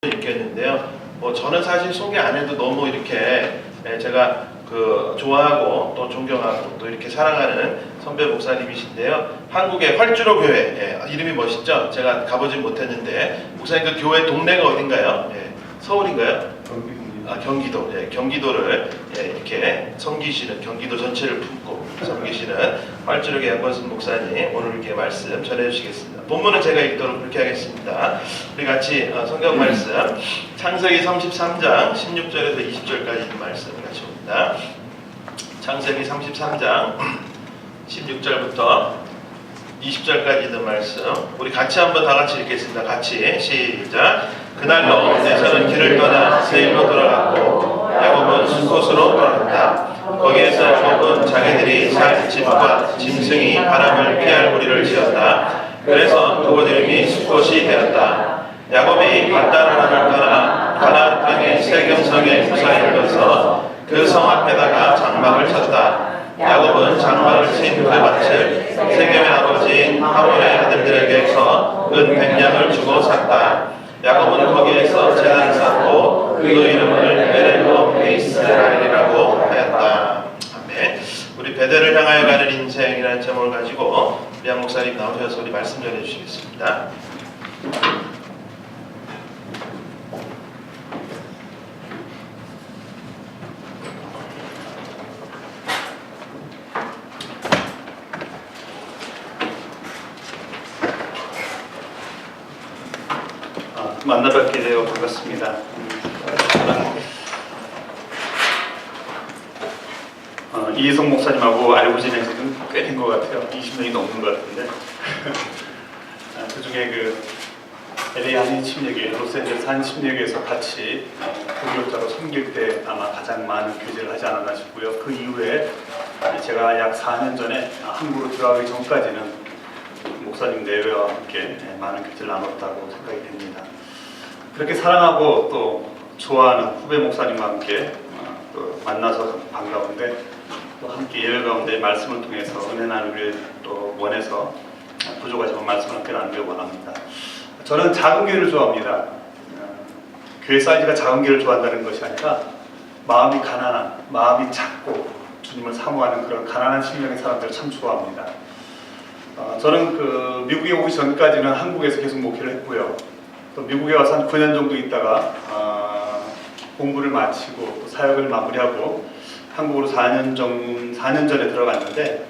있겠는데요. 저는 사실 소개 안 해도 너무 이렇게 제가 좋아하고 또 존경하고 또 이렇게 사랑하는 선배 목사님이신데요. 한국의 활주로 교회, 이름이 멋있죠? 제가 가보진 못했는데 목사님 그 교회 동네가 어딘가요? 서울인가요? 경기도. 경기도를 이렇게 섬기시는, 경기도 전체를 품고 섬기시는 활주로교회 양권순 목사님 오늘 이렇게 말씀 전해주시겠습니다. 본문은 제가 읽도록 그렇게 하겠습니다. 우리 같이 성경 말씀 창세기 33장 16절에서 20절까지 있는 말씀 같이 봅니다. 창세기 33장 16절부터 20절까지 있는 말씀 우리 같이 한번 다 같이 읽겠습니다. 같이 시작. 그날로 에서는 길을 떠나 세일로 돌아갔고 야곱은 수콧으로 돌아갔다. 거기에서 야곱은 자기들이 살 집과 짐승이 바람을 피할 무리를 지었다. 그래서 그곳 이름이 수콧이 되었다. 야곱이 paddan-aram을 떠나 가나안 땅의 세겜성에 무사히 이르러서 그 성 앞에다가 장막을 쳤다. 야곱은 장막을 친 그 밭을 세겜의 아버지인 하몰의 아들들에게서 은 100냥을 주고 샀다. 야곱은 거기에서 제단을 쌓고 그 이름을 베레로 이스라엘이라고 하였다. 아멘. 우리 베델을 향하여 가는 인생이라는 제목을 가지고 양 목사님 나오셔서 우리 말씀 전해 주시겠습니다. 만나 뵙게 되어 반갑습니다. 이희성 목사님하고 알고 지낸 지는 꽤 된 것 같아요. 20년이 넘는 것 같은데 그 중에 그 LA 한인 침례교회, 로스앤젤레스 한인 침례교회에서 같이 동역자로 섬길 때 아마 가장 많은 교제를 하지 않았나 싶고요. 그 이후에 제가 약 4년 전에 한국으로 들어가기 전까지는 목사님 내외와 함께 많은 교제를 나눴다고 생각이 됩니다. 그렇게 사랑하고 또 좋아하는 후배 목사님과 함께 또 만나서 반가운데 또 함께 예배 가운데 말씀을 통해서 은혜 나누기를 또 원해서 부족하지만 말씀을 함께 나누길 원합니다. 저는 작은 교회를 좋아합니다. 교회 사이즈가 작은 교회를 좋아한다는 것이 아니라 마음이 가난한, 마음이 작고 주님을 사모하는 그런 가난한 심령의 사람들을 참 좋아합니다. 저는 미국에 오기 전까지는 한국에서 계속 목회를 했고요. 또 미국에 와서 한 9년 정도 있다가 공부를 마치고 또 사역을 마무리하고 한국으로 4년 전에 들어갔는데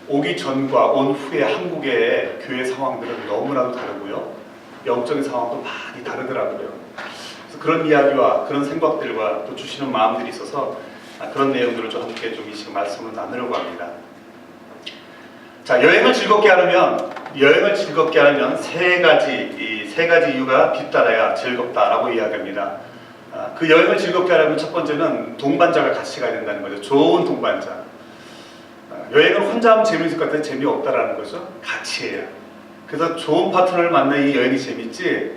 오기 전과 온 후에 한국의 교회 상황들은 너무나도 다르고요. 영적인 상황도 많이 다르더라고요. 그래서 그런 이야기와 그런 생각들과 또 주시는 마음들이 있어서 그런 내용들을 좀 함께 좀 이 시간 말씀을 나누려고 합니다. 자, 여행을 즐겁게 하려면 세 가지 이유가 뒤따라야 즐겁다라고 이야기합니다. 그 여행을 즐겁게 하려면 첫 번째는 동반자가 같이 가야 된다는 거죠. 좋은 동반자. 여행을 혼자 하면 재미있을 것 같아도 재미없다라는 거죠. 같이 해요. 그래서 좋은 파트너를 만나야 이 여행이 재밌지,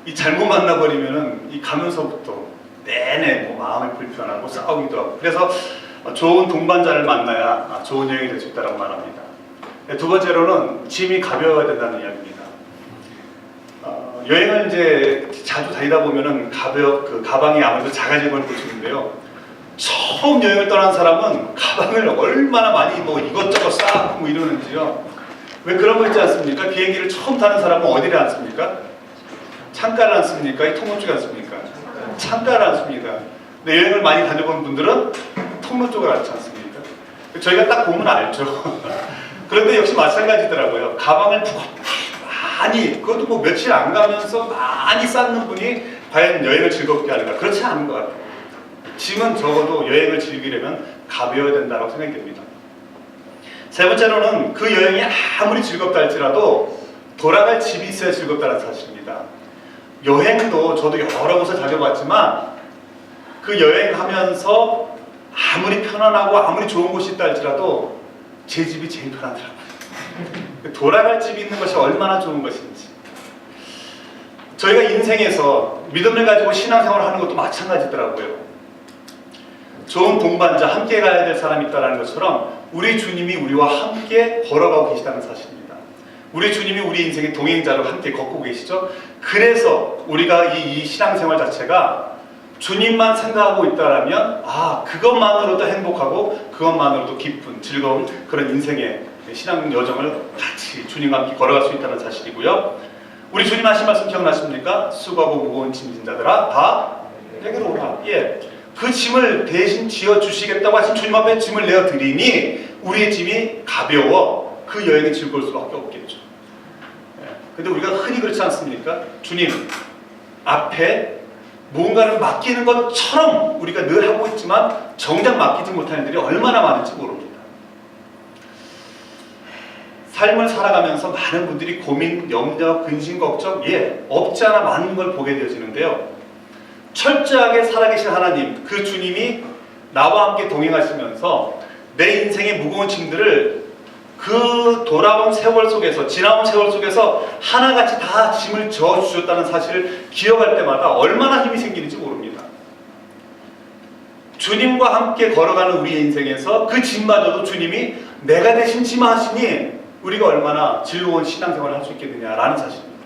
이 잘못 만나버리면은 이 가면서부터 내내 마음이 불편하고 싸우기도 하고, 그래서 좋은 동반자를 만나야 좋은 여행이 될 수 있다고 말합니다. 두 번째로는 짐이 가벼워야 된다는 이야기입니다. 여행을 이제 자주 다니다 보면은 가방이 아무래도 작아지는 걸 보시는데요. 처음 여행을 떠난 사람은 가방을 얼마나 많이 이것저것 쌓고 이러는지요. 왜 그런 거 있지 않습니까? 비행기를 처음 타는 사람은 어디를 앉습니까? 창가를 앉습니까? 이 통로 쪽에 앉습니까? 창가를 앉습니다. 근데 여행을 많이 다녀본 분들은 통로 쪽을 앉지 않습니까? 저희가 딱 보면 알죠. 그런데 역시 마찬가지더라고요. 가방을 많이, 그것도 며칠 안 가면서 많이 쌓는 분이 과연 여행을 즐겁게 하는가? 그렇지 않은 것 같아요. 짐은 적어도 여행을 즐기려면 가벼워야 된다고 생각이 됩니다. 세 번째로는 그 여행이 아무리 즐겁다 할지라도 돌아갈 집이 있어야 즐겁다는 사실입니다. 여행도 저도 여러 곳을 다녀봤지만 그 여행하면서 아무리 편안하고 아무리 좋은 곳이 있다 할지라도 제 집이 제일 편하더라고요. 돌아갈 집이 있는 것이 얼마나 좋은 것인지. 저희가 인생에서 믿음을 가지고 신앙생활을 하는 것도 마찬가지더라고요. 좋은 동반자, 함께 가야 될 사람이 있다는 것처럼 우리 주님이 우리와 함께 걸어가고 계시다는 사실입니다. 우리 주님이 우리 인생의 동행자로 함께 걷고 계시죠. 그래서 우리가 이 신앙생활 자체가 주님만 생각하고 있다라면 그것만으로도 행복하고 그것만으로도 기쁜 즐거운 그런 인생의 신앙 여정을 같이 주님과 함께 걸어갈 수 있다는 사실이고요. 우리 주님 하신 말씀 기억나십니까? 수고하고 무거운 짐진 자들아 다 내게로 오라. 그 짐을 대신 지어 주시겠다고 하신 주님 앞에 짐을 내어 드리니 우리의 짐이 가벼워 그 여행이 즐거울 수밖에 없겠죠. 근데 우리가 흔히 그렇지 않습니까? 주님 앞에 뭔가를 맡기는 것처럼 우리가 늘 하고 있지만 정작 맡기지 못하는 일들이 얼마나 많은지 모릅니다. 삶을 살아가면서 많은 분들이 고민, 염려, 근심, 걱정 없지 않아 많은 걸 보게 되어지는데요. 철저하게 살아계신 하나님, 그 주님이 나와 함께 동행하시면서 내 인생의 무거운 짐들을 그 돌아온 세월 속에서, 지나온 세월 속에서 하나같이 다 짐을 져주셨다는 사실을 기억할 때마다 얼마나 힘이 생기는지 모릅니다. 주님과 함께 걸어가는 우리의 인생에서 그 짐마저도 주님이 내가 대신 짐하시니 우리가 얼마나 즐거운 신앙생활을 할 수 있겠느냐라는 사실입니다.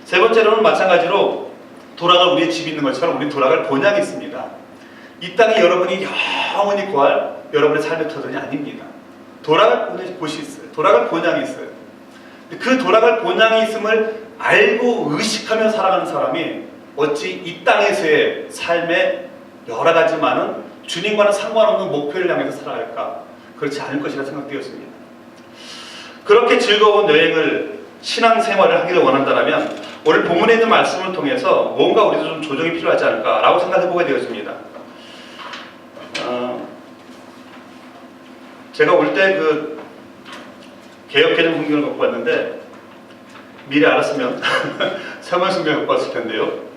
세 번째로는 마찬가지로 돌아갈 우리의 집이 있는 것처럼 우리 돌아갈 본향이 있습니다. 이 땅에 여러분이 영원히 구할 여러분의 삶의 터전이 아닙니다. 돌아갈 곳이 있어요. 돌아갈 본향이 있어요. 그 돌아갈 본향이 있음을 알고 의식하며 살아가는 사람이 어찌 이 땅에서의 삶의 여러 가지 많은 주님과는 상관없는 목표를 향해서 살아갈까? 그렇지 않을 것이라 생각되었습니다. 그렇게 즐거운 여행을 신앙생활을 하기를 원한다면 오늘 본문에 있는 말씀을 통해서 뭔가 우리도 좀 조정이 필요하지 않을까라고 생각해보게 되었습니다. 제가 올 때 그 개혁개정 성경을 갖고 왔는데 미리 알았으면 사무엘 성경을 갖고 왔을 텐데요.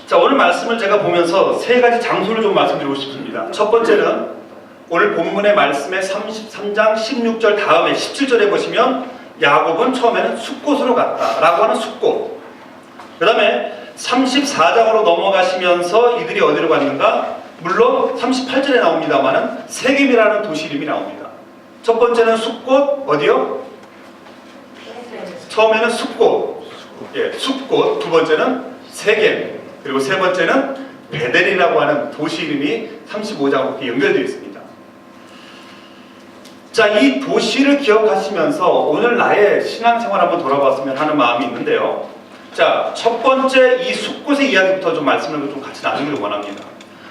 자, 오늘 말씀을 제가 보면서 세 가지 장소를 좀 말씀드리고 싶습니다. 첫 번째는 오늘 본문의 말씀의 33장 16절 다음에 17절에 보시면 야곱은 처음에는 숫곳으로 갔다라고 하는 숫곳. 그 다음에 34장으로 넘어가시면서 이들이 어디로 갔는가? 물론 38절에 나옵니다만은 세겜이라는 도시 이름이 나옵니다. 첫 번째는 숫곳, 어디요? 처음에는 숫곳, 숫곳. 두 번째는 세겜. 그리고 세 번째는 베델이라고 하는 도시 이름이 35장으로 이렇게 연결되어 있습니다. 자, 이 도시를 기억하시면서 오늘 나의 신앙생활 한번 돌아봤으면 하는 마음이 있는데요. 자, 첫 번째 이 숫곳의 이야기부터 좀 말씀을 좀 같이 나누기를 원합니다.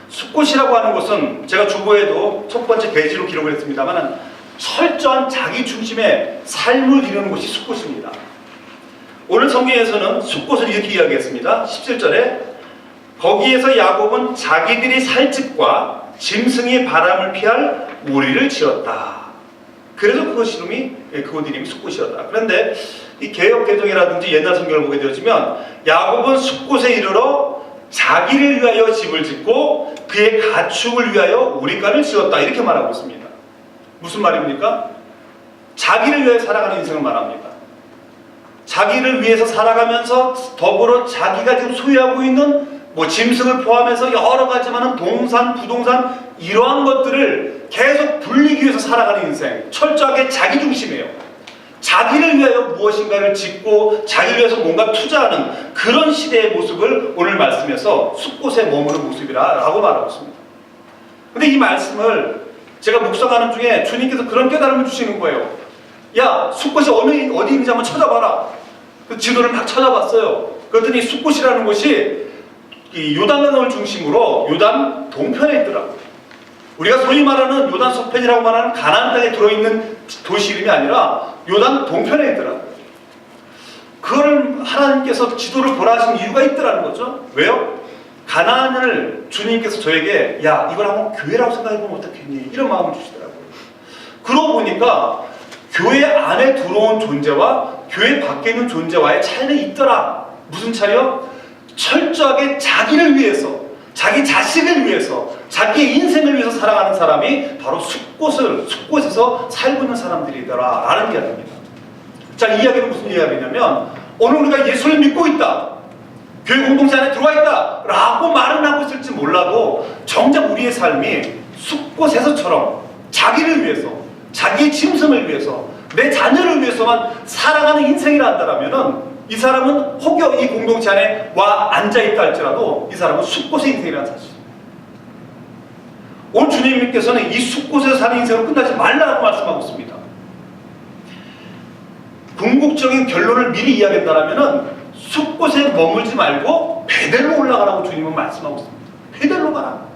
숫곳이라고 하는 것은 제가 주보에도 첫 번째 계시로 기록을 했습니다만 철저한 자기 중심의 삶을 이루는 곳이 숫곳입니다. 오늘 성경에서는 숫곳을 이렇게 이야기했습니다. 17절에 거기에서 야곱은 자기들이 살 집과 짐승의 바람을 피할 우리를 지었다. 그래서 그곳 이름이 숫곳이었다. 그런데 이 개역개정이라든지 옛날 성경을 보게 되어지면 야곱은 숫곳에 이르러 자기를 위하여 집을 짓고 그의 가축을 위하여 우리가를 지었다. 이렇게 말하고 있습니다. 무슨 말입니까? 자기를 위해 살아가는 인생을 말합니다. 자기를 위해서 살아가면서 더불어 자기가 지금 소유하고 있는 짐승을 포함해서 여러 가지 많은 동산, 부동산 이러한 것들을 계속 불리기 위해서 살아가는 인생. 철저하게 자기 중심이에요. 자기를 위하여 무엇인가를 짓고 자기를 위해서 뭔가 투자하는 그런 시대의 모습을 오늘 말씀에서 숫곳에 머무는 모습이라고 말하고 있습니다. 근데 이 말씀을 제가 묵상하는 중에 주님께서 그런 깨달음을 주시는 거예요. 야, 숫곳이 어디 있는지 한번 찾아봐라. 그 지도를 막 찾아봤어요. 그랬더니 숫곳이라는 곳이 이 요단강을 중심으로 요단 동편에 있더라고요. 우리가 소위 말하는 요단 서편이라고 말하는 가나안 땅에 들어있는 도시 이름이 아니라 요단 동편에 있더라고요. 그걸 하나님께서 지도를 보라 하신 이유가 있더라는 거죠. 왜요? 가나안을 주님께서 저에게 야, 이걸 한번 교회라고 생각해보면 어떻겠니? 이런 마음을 주시더라고요. 그러고 보니까 교회 안에 들어온 존재와 교회 밖에 있는 존재와의 차이는 있더라. 무슨 차이요? 철저하게 자기를 위해서, 자기 자식을 위해서, 자기의 인생을 위해서 살아가는 사람이 바로 숫곳에서 살고 있는 사람들이더라 라는 이야기입니다. 자, 이 이야기는 무슨 이야기냐면 오늘 우리가 예수를 믿고 있다, 교회 공동체 안에 들어와 있다 라고 말은 하고 있을지 몰라도 정작 우리의 삶이 숫곳에서처럼 자기를 위해서, 자기의 짐승을 위해서, 내 자녀를 위해서만 살아가는 인생이라 한다면은 이 사람은 혹여 이 공동체 안에 와 앉아있다 할지라도 이 사람은 숲곳의 인생이라는 사실. 오늘 주님께서는 이 숲곳에서 사는 인생을 끝나지 말라고 말씀하고 있습니다. 궁극적인 결론을 미리 이야기한다면 숲곳에 머물지 말고 베델로 올라가라고 주님은 말씀하고 있습니다. 베델로 가라.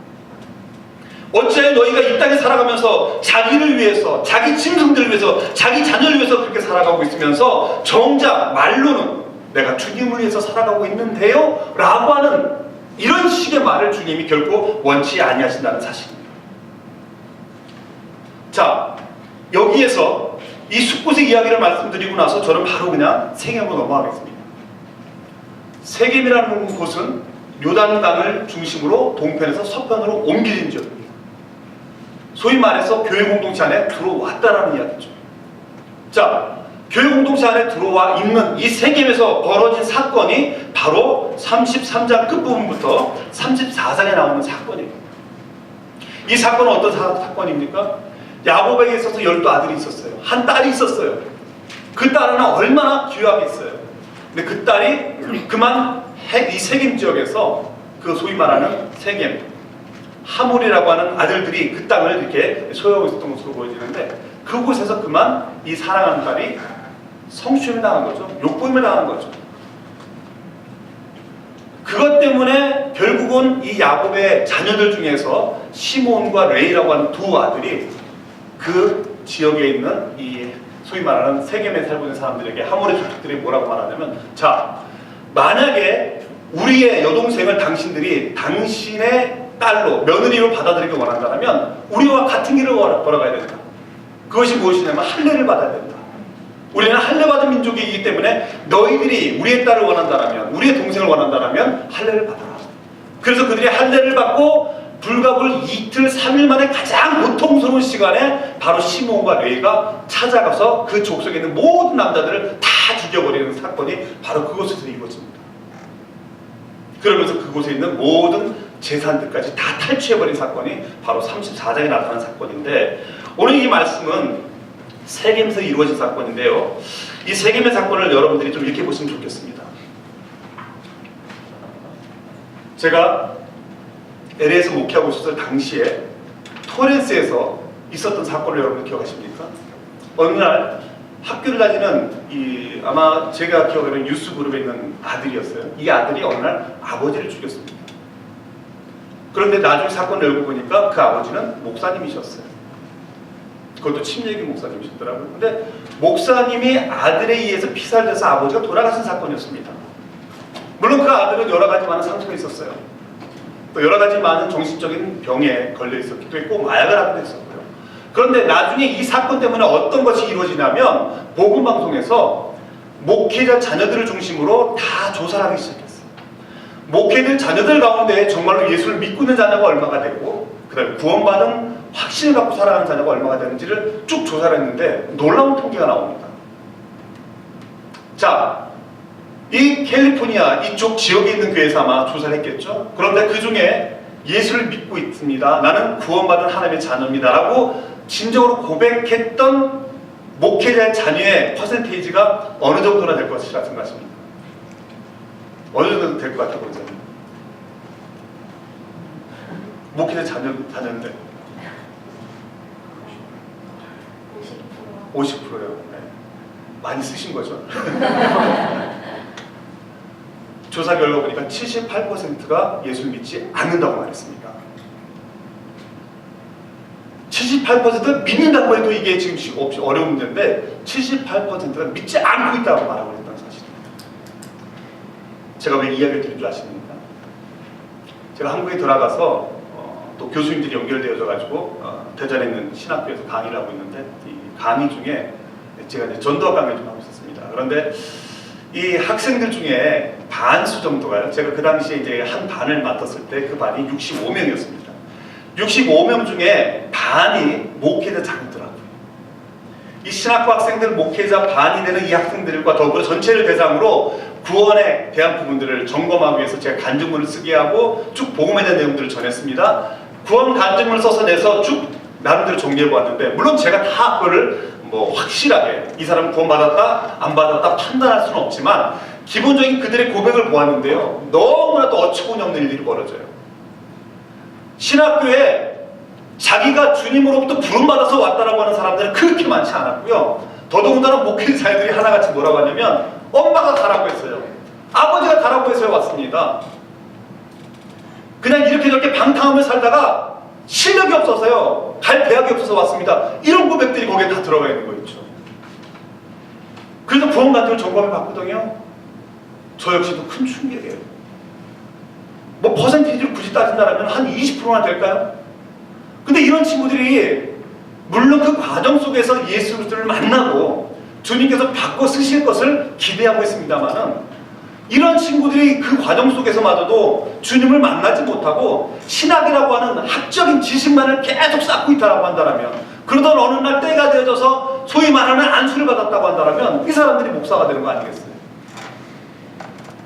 어찌하여 너희가 이 땅에 살아가면서 자기를 위해서, 자기 짐승들을 위해서, 자기 자녀를 위해서 그렇게 살아가고 있으면서 정작 말로는 내가 주님을 위해서 살아가고 있는데요? 라고 하는 이런 식의 말을 주님이 결코 원치 아니하신다는 사실입니다. 자, 여기에서 이 숲곳의 이야기를 말씀드리고 나서 저는 바로 그냥 세겜으로 넘어가겠습니다. 세겜이라는 곳은 요단강을 중심으로 동편에서 서편으로 옮겨진 지역입니다. 소위 말해서 교회 공동체 안에 들어왔다라는 이야기죠. 자, 교회 공동체 안에 들어와 있는 이 세겜에서 벌어진 사건이 바로 33장 끝부분부터 34장에 나오는 사건입니다. 이 사건은 어떤 사건입니까? 야곱에게 있어서 12아들이 있었어요. 한 딸이 있었어요. 그 딸은 얼마나 귀하겠어요. 근데 그 딸이 그만 이 세겜 지역에서 그 소위 말하는 세겜 하몰이라고 하는 아들들이 그 땅을 이렇게 소유하고 있었던 것으로 보여지는데 그곳에서 그만 이 사랑하는 딸이 성추임을 당한 거죠. 욕보임을 당한 거죠. 그것 때문에 결국은 이 야곱의 자녀들 중에서 시몬과 레이라고 하는 두 아들이 그 지역에 있는 이 소위 말하는 세겜에 살고 있는 사람들에게 하몰의 족속들이 뭐라고 말하냐면, 자, 만약에 우리의 여동생을 당신들이 당신의 딸로 며느리로 받아들이기 원한다면 우리와 같은 길을 걸어가야 된다. 그것이 무엇이냐면 할례를 받아야 된다. 우리는 할례 받은 민족이기 때문에 너희들이 우리의 딸을 원한다면, 우리의 동생을 원한다면 할례를 받아라. 그래서 그들이 할례를 받고 불과 이틀 3일 만에 가장 고통스러운 시간에 바로 시몬과 레이가 찾아가서 그 족속에 있는 모든 남자들을 다 죽여버리는 사건이 바로 그곳에서 이루어집니다. 그러면서 그곳에 있는 모든 재산들까지 다 탈취해버린 사건이 바로 34장에 나타난 사건인데, 오늘 이 말씀은 세겜에서 이루어진 사건인데요, 이 세겜의 사건을 여러분들이 좀 이렇게 보시면 좋겠습니다. 제가 LA에서 목회하고 있었을 당시에 토렌스에서 있었던 사건을 여러분 기억하십니까? 어느 날 학교를 다니는 아마 제가 기억하는 유스 그룹에 있는 아들이었어요. 이 아들이 어느 날 아버지를 죽였습니다. 그런데 나중에 사건을 알고 보니까 그 아버지는 목사님이셨어요. 그것도 침례기 목사님이셨더라고요. 근데 목사님이 아들에 의해서 피살돼서 아버지가 돌아가신 사건이었습니다. 물론 그 아들은 여러 가지 많은 상처가 있었어요. 또 여러 가지 많은 정신적인 병에 걸려 있었기도 했고 마약을 하기도 했었고요. 그런데 나중에 이 사건 때문에 어떤 것이 이루어지냐면 복음방송에서 목회자 자녀들을 중심으로 다 조사를 하기 시작했어요. 목회들 자녀들 가운데 정말로 예수를 믿고 있는 자녀가 얼마가 되고 그 다음에 구원받은 확신을 갖고 살아가는 자녀가 얼마가 되는지를 쭉 조사를 했는데 놀라운 통계가 나옵니다. 자, 이 캘리포니아 이쪽 지역에 있는 교회에서 아마 조사를 했겠죠. 그런데 그 중에 예수를 믿고 있습니다, 나는 구원받은 하나님의 자녀입니다 라고 진정으로 고백했던 목회자의 자녀의 퍼센테이지가 어느 정도나 될 것이라 생각하십니까? 어느 정도 될 것 같아 보이세요? 목회자 자녀인데 50%요. 네. 많이 쓰신 거죠. 조사 결과 보니까 78%가 예수를 믿지 않는다고 말했습니다. 78%가 믿는다고 해도 이게 지금 어려운 문제인데 78%가 믿지 않고 있다고 말하고 있다는 사실입니다. 제가 왜 이야기를 드린 줄 아십니까? 제가 한국에 돌아가서 또 교수님들이 연결되어져 가지고 대전에 있는 신학교에서 강의를 하고 있는데 이 강의 중에 제가 이제 전도학 강의를 좀 하고 있었습니다. 그런데 이 학생들 중에 반수 정도가요, 제가 그 당시에 이제 한 반을 맡았을 때 그 반이 65명이었습니다. 65명 중에 반이 목회자 자녀더라고요. 이 신학과 학생들 목회자 반이 되는 이 학생들과 더불어 전체를 대상으로 구원에 대한 부분들을 점검하기 위해서 제가 간증문을 쓰게 하고 쭉 복음에 대한 내용들을 전했습니다. 구원 간증문을 써서 내서 쭉 나름대로 정리해 보았는데, 물론 제가 다 그거를 뭐 확실하게 이 사람은 구원받았다 안 받았다 판단할 수는 없지만 기본적인 그들의 고백을 보았는데요, 너무나도 어처구니 없는 일들이 벌어져요. 신학교에 자기가 주님으로부터 부름받아서 왔다라고 하는 사람들은 그렇게 많지 않았고요, 더더군다나 목회자들이 하나같이 뭐라고 하냐면 엄마가 가라고 했어요, 아버지가 가라고 해서 왔습니다. 그냥 이렇게 저렇게 방탕하며 살다가 실력이 없어서요, 갈 대학이 없어서 왔습니다. 이런 고백들이 거기에 다 들어가 있는 거 있죠. 그래서 구원관증을 점검해 봤거든요. 저 역시도 큰 충격이에요. 뭐 퍼센테이지를 굳이 따진다면 한 20%나 될까요? 근데 이런 친구들이 물론 그 과정 속에서 예수 그리스도를 만나고 주님께서 바꿔 쓰실 것을 기대하고 있습니다만은, 이런 친구들이 그 과정 속에서마저도 주님을 만나지 못하고 신학이라고 하는 학적인 지식만을 계속 쌓고 있다라고 한다면, 그러던 어느 날 때가 되어져서 소위 말하는 안수를 받았다고 한다면 이 사람들이 목사가 되는 거 아니겠어요?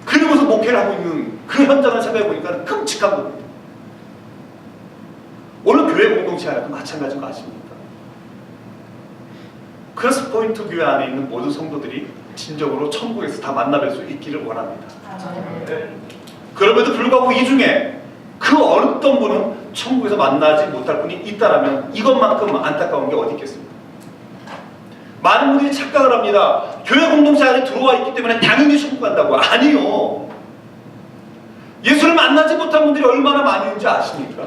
그러면서 목회를 하고 있는 그 현장을 생각해 보니까 끔찍한 겁니다. 오늘 교회 공동체 안에도 마찬가지인 거 아십니까? 크로스포인트 교회 안에 있는 모든 성도들이 진정으로 천국에서 다 만나뵐 수 있기를 원합니다. 네. 그럼에도 불구하고 이 중에 그 어떤 분은 천국에서 만나지 못할 분이 있다라면 이것만큼 안타까운 게 어디 있겠습니까? 많은 분들이 착각을 합니다. 교회 공동체 안에 들어와 있기 때문에 당연히 천국 간다고. 아니요. 예수를 만나지 못한 분들이 얼마나 많이 있는지 아십니까?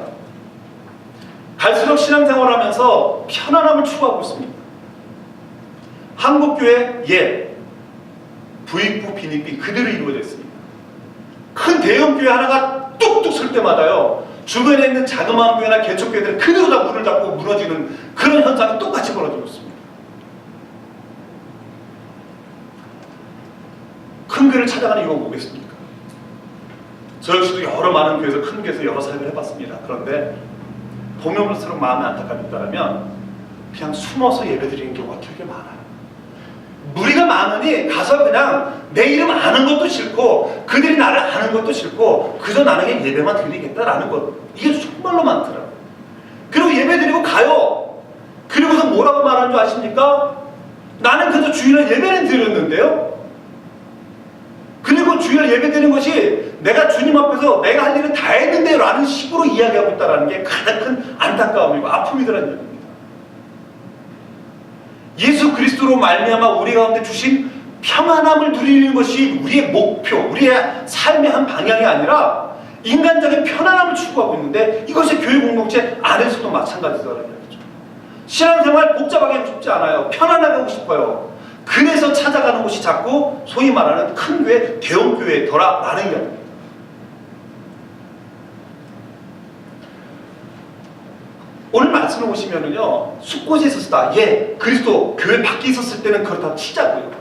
갈수록 신앙생활을 하면서 편안함을 추구하고 있습니다. 한국교회 부익부, 빈익빈 그대로 이루어져 있습니다. 큰 대형교회 하나가 뚝뚝 설 때마다요, 주변에 있는 자그마한 교회나 개척교회들은 그대로 다 문을 닫고 무너지는 그런 현상이 똑같이 벌어지고 있습니다. 큰 교회를 찾아가는 이유가 뭐겠습니까? 저 역시도 여러 많은 교회에서 큰 교회에서 여러 사역을 해봤습니다. 그런데 보면 볼수록 마음이 안타깝게 있다면 그냥 숨어서 예배드리는 경우가 되게 많아요. 무리가 많으니 가서 그냥 내 이름 아는 것도 싫고 그들이 나를 아는 것도 싫고 그저 나는 그냥 예배만 드리겠다라는 것, 이게 정말로 많더라고요. 그리고 예배드리고 가요. 그리고서 뭐라고 말하는 줄 아십니까? 나는 그저 주일날 예배는 드렸는데요, 그리고 주일 예배드리는 것이 내가 주님 앞에서 내가 할 일은 다 했는데 라는 식으로 이야기하고 있다는 게 가장 큰 안타까움이고 아픔이더라는 얘기입니다. 예수 그리스도로 말미암아 우리 가운데 주신 평안함을 누리는 것이 우리의 목표, 우리의 삶의 한 방향이 아니라 인간적인 편안함을 추구하고 있는데, 이것이 교회 공동체 안에서도 마찬가지더라는 얘기죠. 신앙생활 복잡하게 하고 싶지 않아요. 편안하게 하고 싶어요. 그래서 찾아가는 곳이 자꾸 소위 말하는 큰 교회, 대형 교회더라라는 이야기입니다. 오늘 말씀을 보시면은요, 숫곳에 있었다. 그리스도 교회 밖에 있었을 때는 그렇다 치자고요.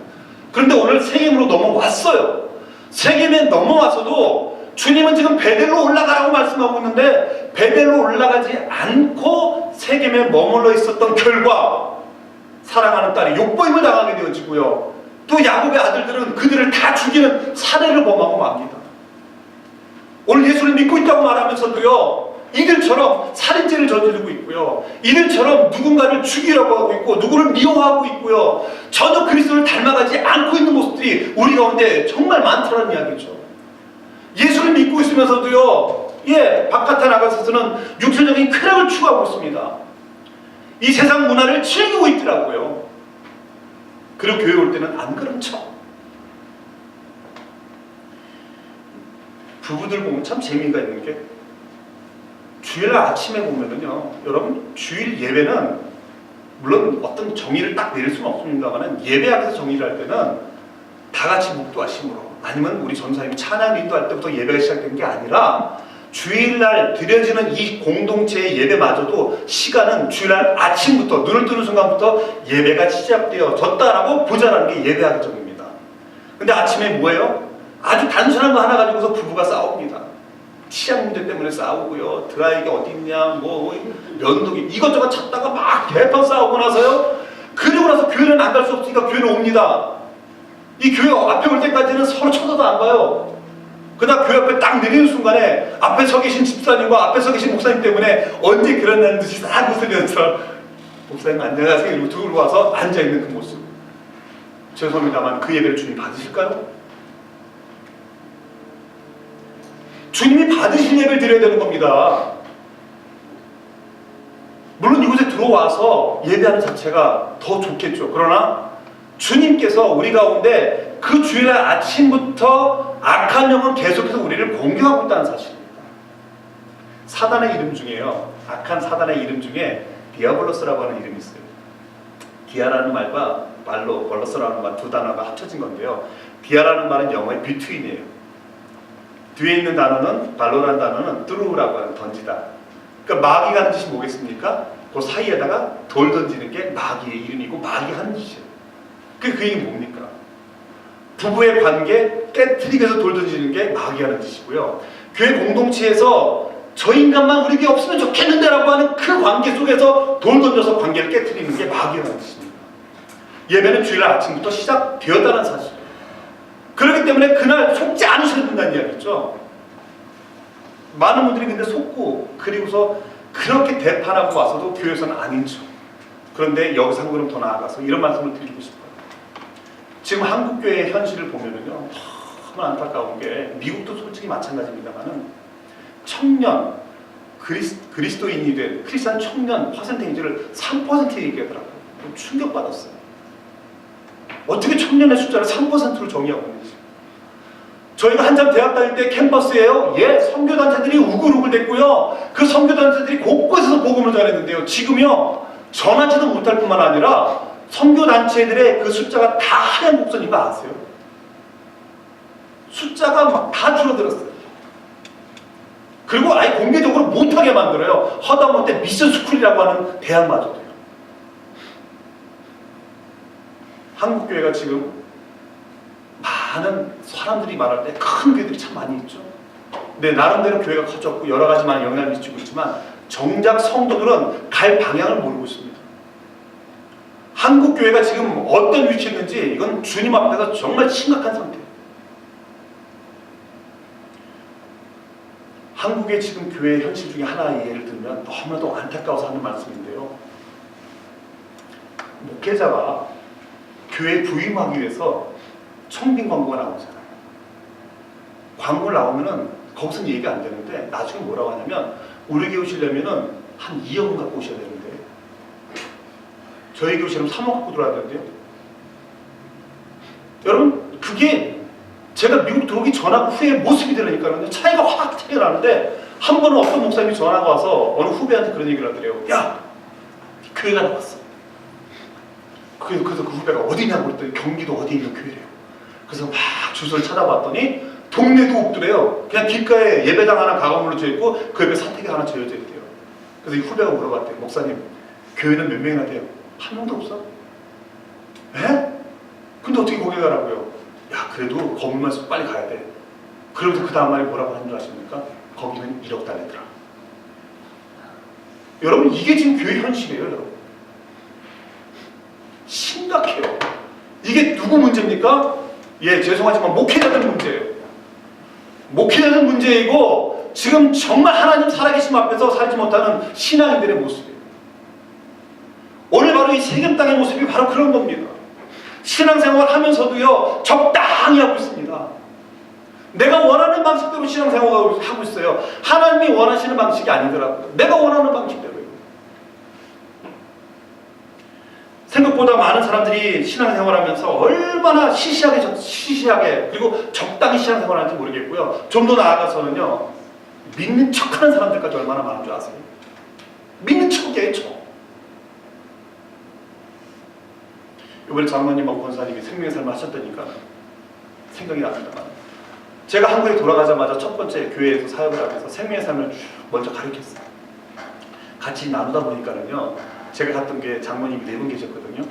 그런데 오늘 세겜으로 넘어왔어요. 세겜에 넘어와서도 주님은 지금 베델로 올라가라고 말씀하고 있는데 베델로 올라가지 않고 세겜에 머물러 있었던 결과 사랑하는 딸이 욕보임을 당하게 되어지고요. 또 야곱의 아들들은 그들을 다 죽이는 살해를 범하고 맙니다. 오늘 예수를 믿고 있다고 말하면서도요, 이들처럼 살인죄를 저지르고 있고요, 이들처럼 누군가를 죽이려고 하고 있고 누구를 미워하고 있고요, 전혀 그리스도를 닮아가지 않고 있는 모습들이 우리 가운데 정말 많다는 이야기죠. 예수를 믿고 있으면서도요, 바깥에 나가서는 육체적인 쾌락을 추구하고 있습니다. 이 세상 문화를 즐기고 있더라고요. 그리고 교회 올 때는 안 그런 척. 부부들 보면 참 재미가 있는 게, 주일날 아침에 보면은요, 여러분 주일 예배는 물론 어떤 정의를 딱 내릴 수는 없습니다만 예배하면서 정의를 할 때는 다 같이 묵도하심으로, 아니면 우리 전사님이 찬양 인도할 때부터 예배가 시작된 게 아니라 주일날 드려지는 이 공동체의 예배마저도 시간은 주일날 아침부터 눈을 뜨는 순간부터 예배가 시작되어졌다라고 보자라는 게 예배하기 전입니다. 근데 아침에 뭐예요? 아주 단순한 거 하나 가지고서 부부가 싸웁니다. 치약 문제 때문에 싸우고요, 드라이기 어디 있냐, 면도기 이것저것 찾다가 막 대판 싸우고 나서요, 그리고 나서 교회는 안 갈 수 없으니까 교회는 옵니다. 이 교회 앞에 올 때까지는 서로 쳐다도 안 봐요. 그러다 교회 앞에 딱 내리는 순간에 앞에 서 계신 집사님과 앞에 서 계신 목사님 때문에 언제 그랬냐는 듯이 싹 웃으면서 목사님 안녕하세요 이러고 들고 와서 앉아있는 그 모습. 죄송합니다만 그 예배를 주님 받으실까요? 주님이 받으실 예배를 드려야 되는 겁니다. 물론 이곳에 들어와서 예배하는 자체가 더 좋겠죠. 그러나 주님께서 우리 가운데 그 주일날 아침부터 악한 영은 계속해서 우리를 공격하고 있다는 사실입니다. 사단의 이름 중에요. 악한 사단의 이름 중에 디아블로스라고 하는 이름이 있어요. 디아라는 말과 말로 벌로스라는 말 두 단어가 합쳐진 건데요. 디아라는 말은 영어의 비트윈이에요. 뒤에 있는 단어는 발로라는 단어는 뚜루라고 하는 던지다. 그러니까 마귀가 하는 짓이 뭐겠습니까? 그 사이에다가 돌 던지는 게 마귀의 이름이고 마귀가 하는 짓이에요. 그 얘기 뭡니까? 부부의 관계 깨트리기 위해서 돌 던지는 게 마귀가 하는 짓이고요. 교회 공동체에서 저 인간만 우리에게 없으면 좋겠는데 라고 하는 그 관계 속에서 돌 던져서 관계를 깨트리는 게 마귀가 하는 짓입니다. 예배는 주일날 아침부터 시작되었다는 사실이에요. 그렇기 때문에 그날 속지 않으셔야 된다는 이야기죠. 많은 분들이 근데 속고 그리고서 그렇게 대판하고 와서도 교회에서는 아닌 척. 그런데 여기서 한 걸음 더 나아가서 이런 말씀을 드리고 싶어요. 지금 한국교회의 현실을 보면은요, 너무 안타까운 게 미국도 솔직히 마찬가지입니다만은 청년 그리스도인이 된 크리스찬 청년 퍼센테이지를 3% 얘기하더라고요. 충격받았어요. 어떻게 청년의 숫자를 3%로 정의하고 있는지. 저희가 한참 대학 다닐 때 캠퍼스에요. 선교단체들이 우글우글 됐고요. 그 선교단체들이 곳곳에서 복음을 전했는데요. 지금요, 전하지도 못할 뿐만 아니라 선교단체들의 그 숫자가 다 하얀 곡선인 거 아세요? 숫자가 막 다 줄어들었어요. 그리고 아예 공개적으로 못하게 만들어요. 하다못해 미션 스쿨이라고 하는 대학마저도요. 한국교회가 지금 많은 사람들이 말할 때 큰 교회들이 참 많이 있죠. 네, 나름대로 교회가 커졌고 여러 가지 많은 영향을 미치고 있지만 정작 성도들은 갈 방향을 모르고 있습니다. 한국교회가 지금 어떤 위치에 있는지 이건 주님 앞에서 정말 심각한 상태예요. 한국의 지금 교회의 현실 중에 하나의 예를 들면 너무나도 안타까워서 하는 말씀인데요. 목회자가 교회에 부임하기 위해서 청빙 광고가 나오잖아요. 광고 나오면은 거기서는 얘기가 안 되는데 나중에 뭐라고 하냐면 우리 교회 오시려면은 한 2억은 갖고 오셔야 되는데 저희 교회 오시려면 3억 갖고 들어와야 되는데요. 여러분 그게 제가 미국 들어오기 전하고 후의 모습이 되니까요. 차이가 확 차이가 나는데 한 번은 어떤 목사님이 전화가 와서 어느 후배한테 그런 얘기를 하더래요. 야, 교회가 나왔어. 그래서 그 후배가 어디냐고 그랬더니 경기도 어디에 있는 교회래요. 그래서 막 주소를 찾아봤더니 동네도 없더래요. 그냥 길가에 예배당 하나 가건물로 지어있고 그 옆에 사택이 하나 지어져 있대요. 그래서 이 후배가 물어봤대요. 목사님, 교회는 몇 명이나 돼요? 한 명도 없어? 에? 근데 어떻게 거기 가라고요? 야, 그래도 건물만 있어 빨리 가야 돼. 그러면서 그 다음 말이 뭐라고 하는 줄 아십니까? 거기는 1억 달러더라. 여러분 이게 지금 교회 현실이에요. 여러분 심각해요. 이게 누구 문제입니까? 죄송하지만 목회자들 문제예요. 목회자들 문제이고 지금 정말 하나님 살아계심 앞에서 살지 못하는 신앙인들의 모습이에요. 오늘 바로 이 세겜 땅의 모습이 바로 그런 겁니다. 신앙생활 하면서도요 적당히 하고 있습니다. 내가 원하는 방식대로 신앙생활을 하고 있어요. 하나님이 원하시는 방식이 아니더라고요. 내가 원하는 방식대로요. 생각보다 많은 사람들이 신앙생활하면서 얼마나 시시하게 그리고 적당히 신앙생활하는지 모르겠고요. 좀 더 나아가서는요 믿는 척하는 사람들까지 얼마나 많은 줄 아세요? 믿는 척이에요. 척. 이번에 장로님하고 권사님이 생명의 삶을 하셨다니까 생각이 납니다만 제가 한국에 돌아가자마자 첫 번째 교회에서 사역을 하면서 생명의 삶을 먼저 가르쳤어요. 같이 나누다 보니까는요 제가 갔던 게 장로님이 4분 계셨거든요.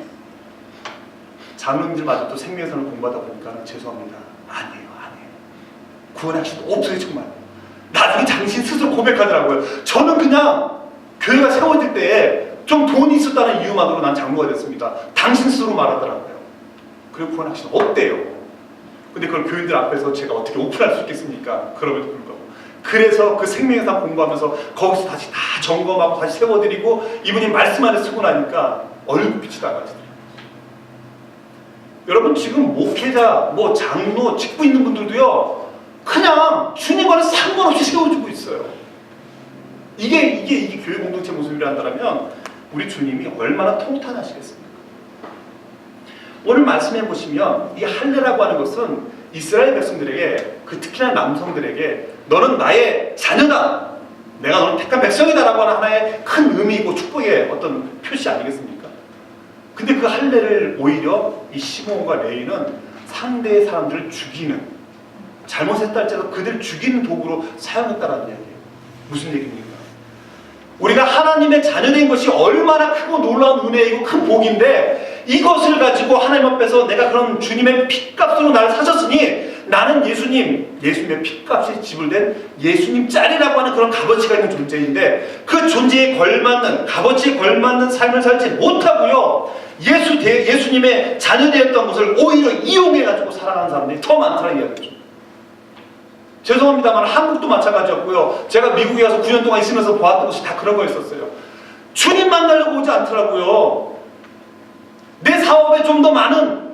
장로님들마저도 생명의 삶을 공부하다 보니까 죄송합니다. 아니에요. 구원의 확신도 없어요. 정말. 나중에 당신 스스로 고백하더라고요. 저는 그냥 교회가 세워질 때에 좀 돈이 있었다는 이유만으로 난 장로가 됐습니다. 당신 스스로 말하더라고요. 그리고 구원의 확신 없대요. 근데 그걸 교인들 앞에서 제가 어떻게 오픈할 수 있겠습니까? 그럼에도 불구하고. 그래서 그 생명상 공부하면서 거기서 다시 다 점검하고 다시 세워드리고 이분이 말씀 안에 쓰고 나니까 얼굴빛이 나가지더라고요. 여러분 지금 목회자, 뭐 장로, 직분 있는 분들도요 그냥 주님과는 상관없이 세워주고 있어요. 이게 교회 공동체 모습이라 한다면 우리 주님이 얼마나 통탄하시겠습니까? 오늘 말씀해 보시면 이 할례라고 하는 것은 이스라엘 백성들에게, 그 특히나 남성들에게 너는 나의 자녀다, 내가 너는 택한 백성이다라고 하는 하나의 큰 의미이고 축복의 어떤 표시 아니겠습니까? 근데 그 할례를 오히려 이 시므온과 레위는 상대의 사람들을 죽이는, 잘못했다 할지라도 그들을 죽이는 도구로 사용했다라는 이야기예요. 무슨 얘기입니까? 우리가 하나님의 자녀된 것이 얼마나 크고 놀라운 은혜이고 큰 복인데 이것을 가지고 하나님 앞에서 내가 그런 주님의 핏값으로 나를 사셨으니 나는 예수님의 핏값이 지불된 예수님 짤이라고 하는 그런 값어치가 있는 존재인데 그 존재에 걸맞는, 값어치에 걸맞는 삶을 살지 못하고요 예수님의 자녀되었던 것을 오히려 이용해가지고 살아가는 사람들이 더 많다는 이야기죠. 죄송합니다만 한국도 마찬가지였고요. 제가 미국에 가서 9년 동안 있으면서 보았던 것이 다 그런 거였었어요. 주님 만나려고 오지 않더라고요. 내 사업에 좀 더 많은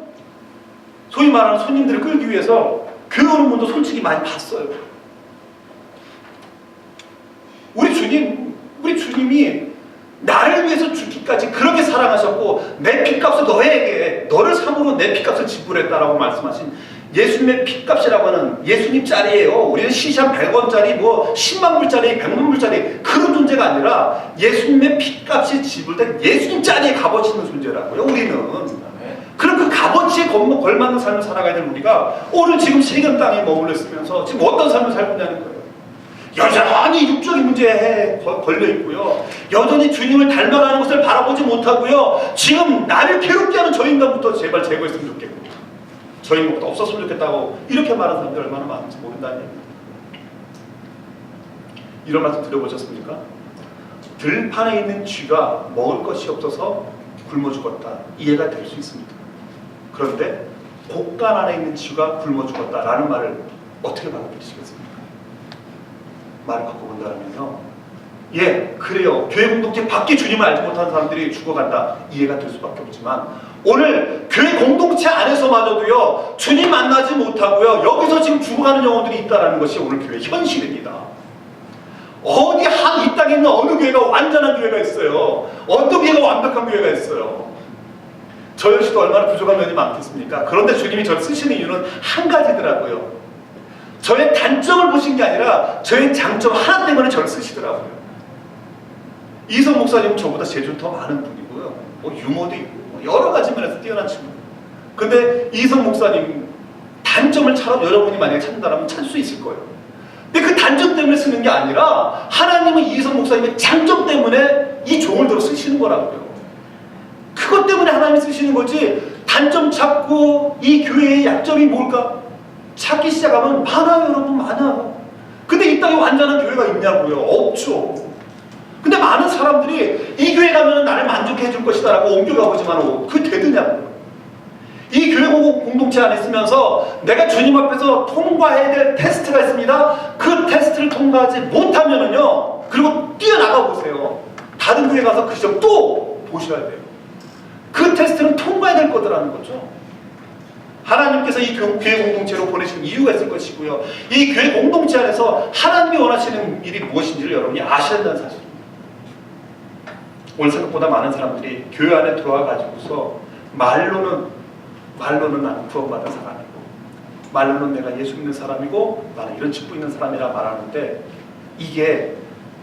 소위 말하는 손님들을 끌기 위해서 교회 오는 분도 솔직히 많이 봤어요. 우리 주님이 나를 위해서 죽기까지 그렇게 사랑하셨고 내 핏값을 너를 삼으로 내 핏값을 지불했다라고 말씀하신 예수님의 핏값이라고 하는 예수님 짤이에요. 우리는 시시 한 100원짜리 뭐 10만 불짜리 100만 불짜리 그런 존재가 아니라 예수님의 핏값이 지불된 예수님 짤의 값어치 있는 존재라고요. 우리는 그럼 그 값어치에 걸맞는 삶을 살아가야 되는 우리가 오늘 지금 세겜 땅에 머물러 있으면서 지금 어떤 삶을 살고 있냐는 거예요. 여전히 육적인 문제에 걸려 있고요. 여전히 주님을 닮아가는 것을 바라보지 못하고요. 지금 나를 괴롭게 하는 저 인간부터 제발 제거했으면 좋겠고 저 인간부터 없었으면 좋겠다고 이렇게 말하는 사람들이 얼마나 많은지 모른다는 얘기입니다. 이런 말씀 들어보셨습니까? 들판에 있는 쥐가 먹을 것이 없어서 굶어 죽었다. 이해가 될 수 있습니다. 그런데 곡간 안에 있는 쥐가 굶어 죽었다라는 말을 어떻게 받아들이시겠습니까? 말을 바꿔본다면요. 예, 그래요. 교회 공동체 밖에 주님을 알지 못하는 사람들이 죽어간다. 이해가 될 수밖에 없지만 오늘 교회 공동체 안에서마저도요. 주님 만나지 못하고요. 여기서 지금 죽어가는 영혼들이 있다는 것이 오늘 교회 현실입니다. 어디 이 땅에 있는 어느 교회가 완전한 교회가 있어요. 어떤 교회가 완벽한 교회가 있어요. 저 역시도 얼마나 부족한 면이 많겠습니까? 그런데 주님이 저를 쓰시는 이유는 한 가지더라고요. 저의 단점을 보신 게 아니라 저의 장점 하나 때문에 저를 쓰시더라고요. 이성 목사님은 저보다 재주는 더 많은 분이고요. 뭐 유머도 있고 여러 가지 면에서 뛰어난 친구. 근데 이성 목사님 단점을 여러분이 만약에 찾는다면 찾을 수 있을 거예요. 근데 그 단점 때문에 쓰는 게 아니라 하나님은 이성 목사님의 장점 때문에 이 종을 들어 쓰시는 거라고요. 그것 때문에 하나님이 쓰시는 거지 단점 찾고 이 교회의 약점이 뭘까? 찾기 시작하면 많아요. 여러분 많아요. 근데 이 땅에 완전한 교회가 있냐고요? 없죠. 근데 많은 사람들이 이 교회 가면 나를 만족해 줄 것이다 라고 옮겨가보지만 그게 되느냐고요. 이 교회 공동체 안에 있으면서 내가 주님 앞에서 통과해야 될 테스트가 있습니다. 그 테스트를 통과하지 못하면은요, 그리고 뛰어나가 보세요. 다른 교회 가서 그 시험 또 보셔야 돼요. 그 테스트는 통과해야 될 거더라는 거죠. 하나님께서 이 교회 공동체로 보내신 이유가 있을 것이고요. 이 교회 공동체 안에서 하나님이 원하시는 일이 무엇인지를 여러분이 아셔야 한다는 사실입니다. 오늘 생각보다 많은 사람들이 교회 안에 들어와가지고서 말로는 나는 구원받은 사람이고 말로는 내가 예수 믿는 사람이고 나는 이런 직분 있는 사람이라 말하는데 이게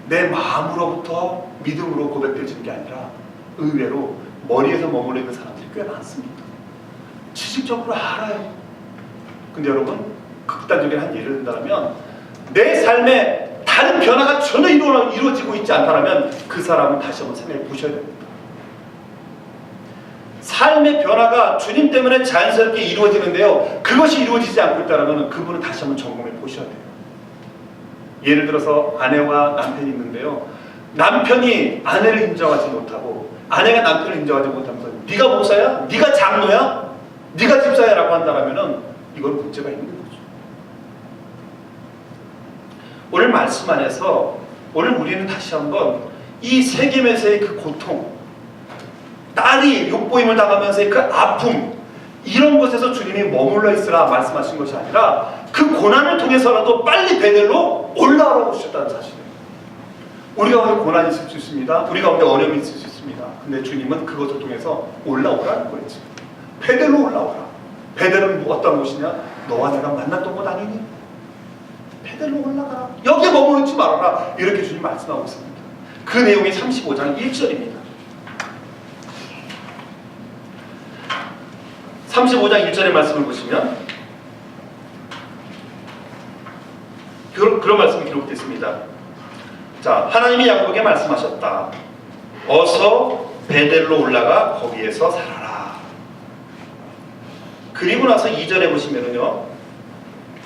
내 마음으로부터 믿음으로 고백되어지는 게 아니라 의외로 머리에서 머물러 있는 사람들이 꽤 많습니다. 지식적으로 알아요. 근데 여러분 극단적인 한 예를 든다면 내 삶에 다른 변화가 전혀 이루어지고 있지 않다면 그 사람은 다시 한번 생각해 보셔야 됩니다. 삶의 변화가 주님 때문에 자연스럽게 이루어지는데요. 그것이 이루어지지 않고 있다면 그분은 다시 한번 점검해 보셔야 돼요. 예를 들어서 아내와 남편이 있는데요. 남편이 아내를 인정하지 못하고 아내가 남편을 인정하지 못하면서 네가 목사야? 네가 장로야? 네가 집사야? 라고 한다면 이건 문제가 있는 거죠. 오늘 말씀 안에서 오늘 우리는 다시 한번 이 세겜에서의 그 고통, 딸이 욕보임을 당하면서의 그 아픔, 이런 곳에서 주님이 머물러 있으라 말씀하신 것이 아니라 그 고난을 통해서라도 빨리 베델로 올라오라고 하셨다는 사실이에요. 우리 가운데 고난이 있을 수 있습니다. 우리 가운데 어려움이 있을 수 있습니다. 근데 주님은 그것을 통해서 올라오라는 거예요. 베델로 올라오라. 베델은 어떤 곳이냐? 너와 내가 만났던 곳 아니니? 베델로 올라가라. 여기에 머무르지 말아라. 이렇게 주님 말씀하고 있습니다. 그 내용이 35장 1절입니다. 35장 1절의 말씀을 보시면 그런 말씀이 기록되어 있습니다. 자, 하나님이 야곱에게 말씀하셨다. 어서 베델로 올라가 거기에서 살아라. 그리고 나서 2절에 보시면은요,